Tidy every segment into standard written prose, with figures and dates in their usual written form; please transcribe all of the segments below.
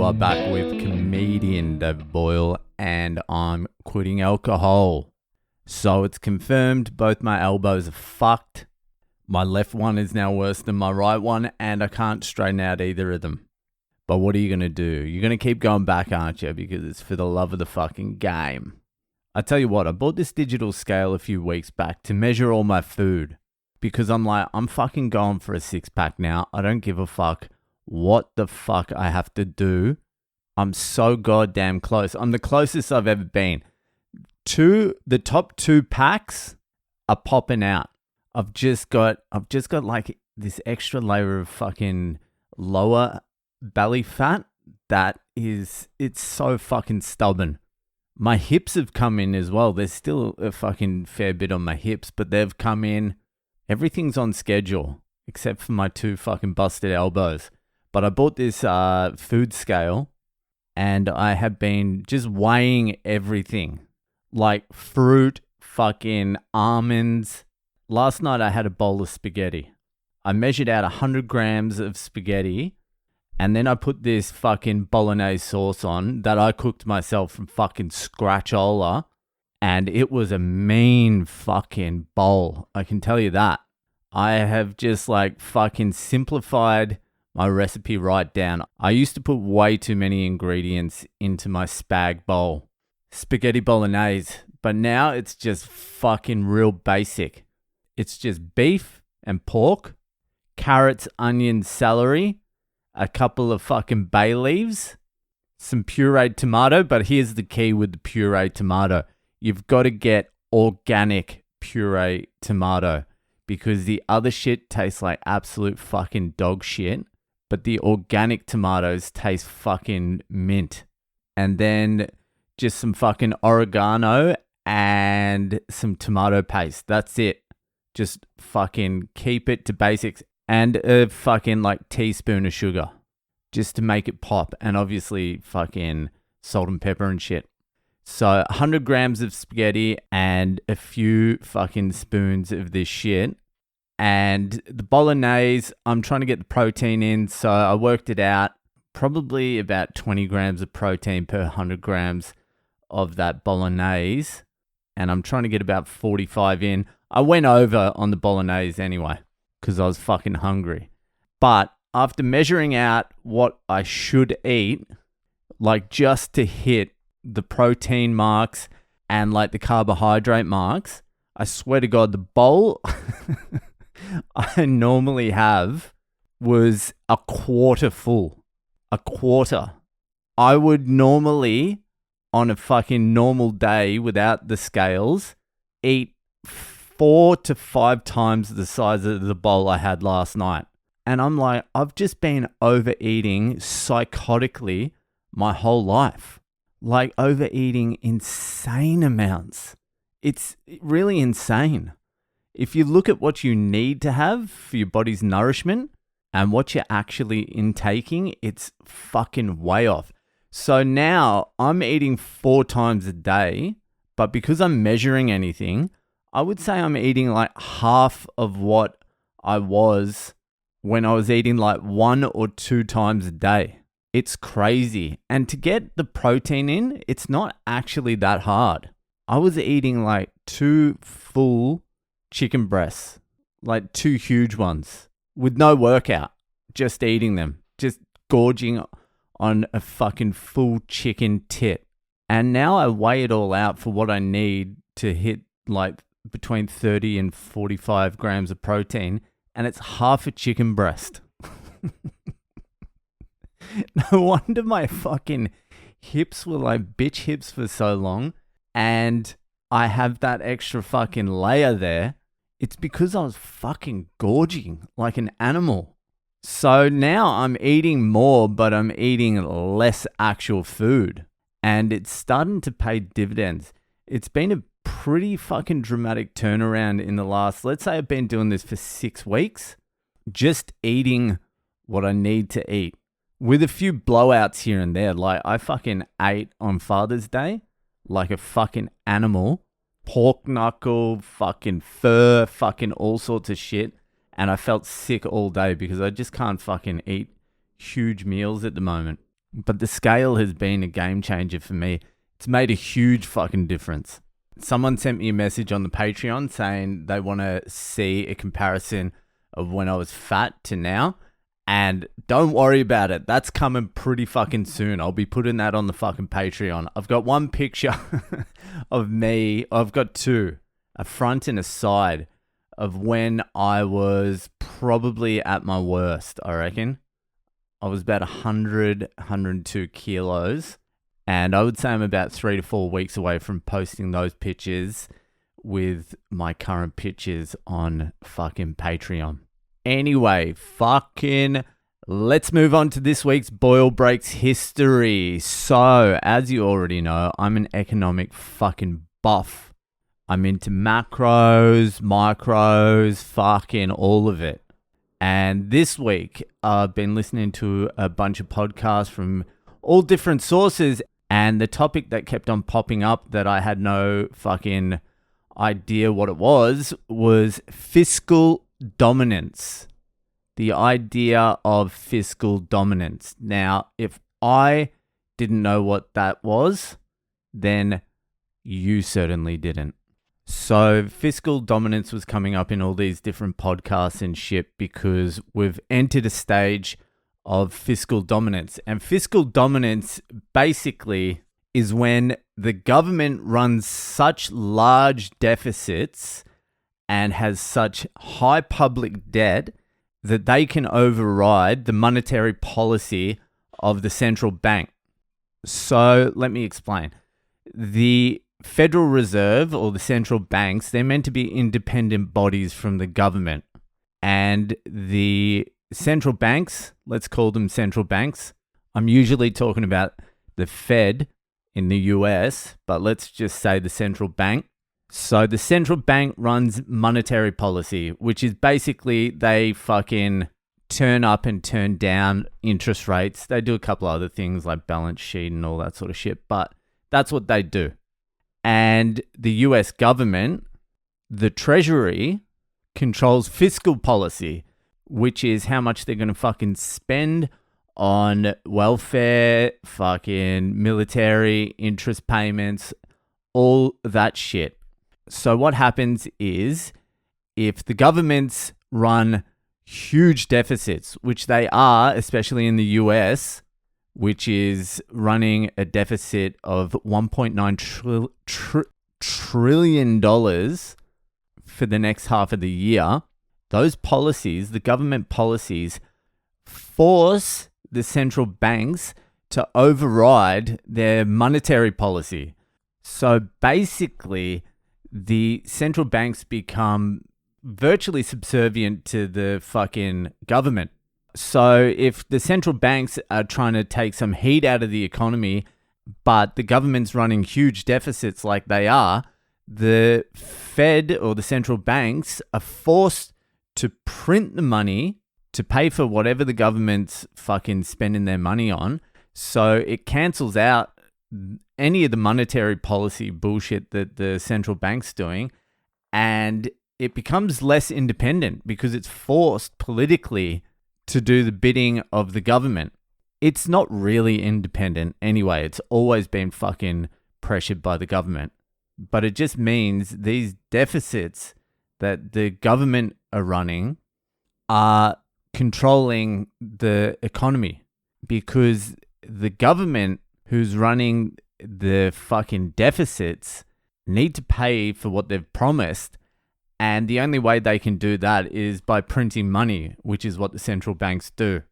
are back with comedian David Boyle, and I'm quitting alcohol. So it's confirmed both my elbows are fucked. My left one is now worse than my right one, and I can't straighten out either of them. But what are you going to do? You're going to keep going back, aren't you? Because it's for the love of the fucking game. I tell you what, I bought this digital scale a few weeks back to measure all my food. Because I'm fucking going for a 6-pack now. I don't give a fuck what the fuck I have to do. I'm so goddamn close. I'm the closest I've ever been. The top 2 packs are popping out. I've just got like this extra layer of fucking lower belly fat it's so fucking stubborn. My hips have come in as well. There's still a fucking fair bit on my hips, but they've come in. Everything's on schedule except for my 2 fucking busted elbows. But I bought this food scale and I have been just weighing everything. Like fruit, fucking almonds. Last night I had a bowl of spaghetti. I measured out 100 grams of spaghetti and then I put this fucking bolognese sauce on that I cooked myself from fucking scratchola. And it was a mean fucking bowl. I can tell you that. I have just like fucking simplified my recipe right down. I used to put way too many ingredients into my spag bowl. Spaghetti bolognese. But now it's just fucking real basic. It's just beef and pork, carrots, onions, celery, a couple of fucking bay leaves, some pureed tomato. But here's the key with the pureed tomato. You've got to get organic puree tomato because the other shit tastes like absolute fucking dog shit, but the organic tomatoes taste fucking mint. And then just some fucking oregano and some tomato paste. That's it. Just fucking keep it to basics and a fucking like teaspoon of sugar just to make it pop, and obviously fucking salt and pepper and shit. So 100 grams of spaghetti and a few fucking spoons of this shit. And the bolognese, I'm trying to get the protein in. So I worked it out. Probably about 20 grams of protein per 100 grams of that bolognese. And I'm trying to get about 45 in. I went over on the bolognese anyway because I was fucking hungry. But after measuring out what I should eat, like just to hit the protein marks and like the carbohydrate marks, I swear to God, the bowl I normally have was a quarter full. A quarter. I would normally, on a fucking normal day without the scales, eat 4 to 5 times the size of the bowl I had last night. And I'm like, I've just been overeating psychotically my whole life. Like overeating insane amounts. It's really insane. If you look at what you need to have for your body's nourishment and what you're actually intaking, it's fucking way off. So now I'm eating 4 times a day, but because I'm measuring anything, I would say I'm eating like half of what I was when I was eating like 1 or 2 times a day. It's crazy. And to get the protein in, it's not actually that hard. I was eating like 2 full chicken breasts, like 2 huge ones with no workout, just eating them, just gorging on a fucking full chicken tit. And now I weigh it all out for what I need to hit like between 30 and 45 grams of protein, and it's half a chicken breast. No wonder my fucking hips were like bitch hips for so long, and I have that extra fucking layer there. It's because I was fucking gorging like an animal. So now I'm eating more, but I'm eating less actual food, and it's starting to pay dividends. It's been a pretty fucking dramatic turnaround in the last, let's say I've been doing this for 6 weeks, just eating what I need to eat. With a few blowouts here and there. Like I fucking ate on Father's Day like a fucking animal. Pork knuckle, fucking fur, fucking all sorts of shit. And I felt sick all day because I just can't fucking eat huge meals at the moment. But the scale has been a game changer for me. It's made a huge fucking difference. Someone sent me a message on the Patreon saying they want to see a comparison of when I was fat to now. And don't worry about it. That's coming pretty fucking soon. I'll be putting that on the fucking Patreon. I've got one picture of me. I've got two, a front and a side of when I was probably at my worst, I reckon. I was about 100, 102 kilos. And I would say I'm about 3 to 4 weeks away from posting those pictures with my current pictures on fucking Patreon. Anyway, let's move on to this week's Boyle Breaks history. So, as you already know, I'm an economic fucking buff. I'm into macros, micros, fucking all of it. And this week, I've been listening to a bunch of podcasts from all different sources. And the topic that kept on popping up that I had no fucking idea what it was fiscal dominance. The idea of fiscal dominance. Now, if I didn't know what that was, then you certainly didn't. So fiscal dominance was coming up in all these different podcasts and shit because we've entered a stage of fiscal dominance. And fiscal dominance basically is when the government runs such large deficits and has such high public debt that they can override the monetary policy of the central bank. So let me explain. The Federal Reserve or the central banks, they're meant to be independent bodies from the government. And the central banks, let's call them central banks. I'm usually talking about the Fed in the US, but let's just say the central bank. So the central bank runs monetary policy, which is basically they fucking turn up and turn down interest rates. They do a couple other things like balance sheet and all that sort of shit, but that's what they do. And the US government, the Treasury, controls fiscal policy, which is how much they're going to fucking spend on welfare, fucking military, interest payments, all that shit. So what happens is if the governments run huge deficits, which they are, especially in the US, which is running a deficit of $1.9 trillion for the next half of the year, those policies, the government policies, force the central banks to override their monetary policy. So basically, the central banks become virtually subservient to the fucking government. So if the central banks are trying to take some heat out of the economy, but the government's running huge deficits like they are, the Fed or the central banks are forced to print the money to pay for whatever the government's fucking spending their money on. So it cancels out any of the monetary policy bullshit that the central bank's doing, and it becomes less independent because it's forced politically to do the bidding of the government. It's not really independent anyway. It's always been fucking pressured by the government. But it just means these deficits that the government are running are controlling the economy because the government who's running the fucking deficits need to pay for what they've promised. And the only way they can do that is by printing money, which is what the central banks do.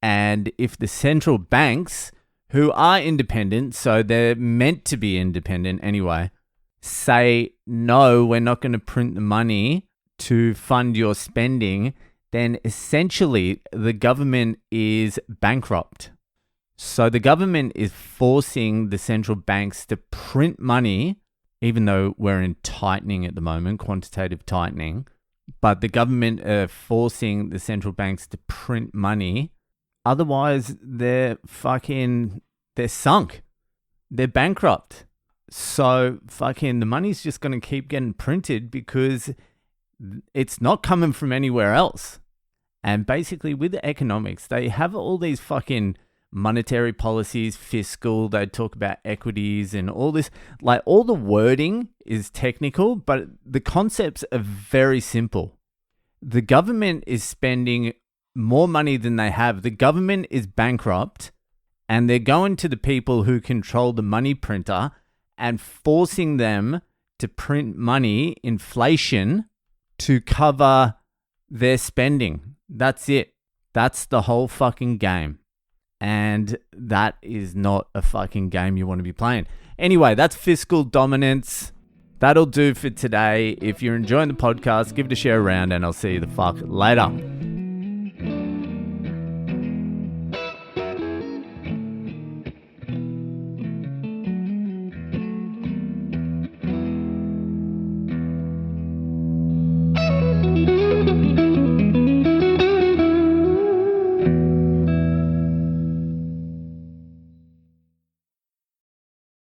And if the central banks, who are independent, so they're meant to be independent anyway, say, no, we're not going to print the money to fund your spending, then essentially the government is bankrupt. So the government is forcing the central banks to print money, even though we're in tightening at the moment, quantitative tightening, but the government are forcing the central banks to print money. Otherwise, they're sunk. They're bankrupt. So fucking the money's just going to keep getting printed because it's not coming from anywhere else. And basically with the economics, they have all these fucking monetary policies, fiscal, they talk about equities and all this. Like, all the wording is technical, but the concepts are very simple. The government is spending more money than they have. The government is bankrupt, and they're going to the people who control the money printer and forcing them to print money, inflation, to cover their spending. That's it. That's the whole fucking game. And that is not a fucking game you want to be playing. Anyway, that's Fiscal Dominance. That'll do for today. If you're enjoying the podcast, give it a share around, and I'll see you the fuck later.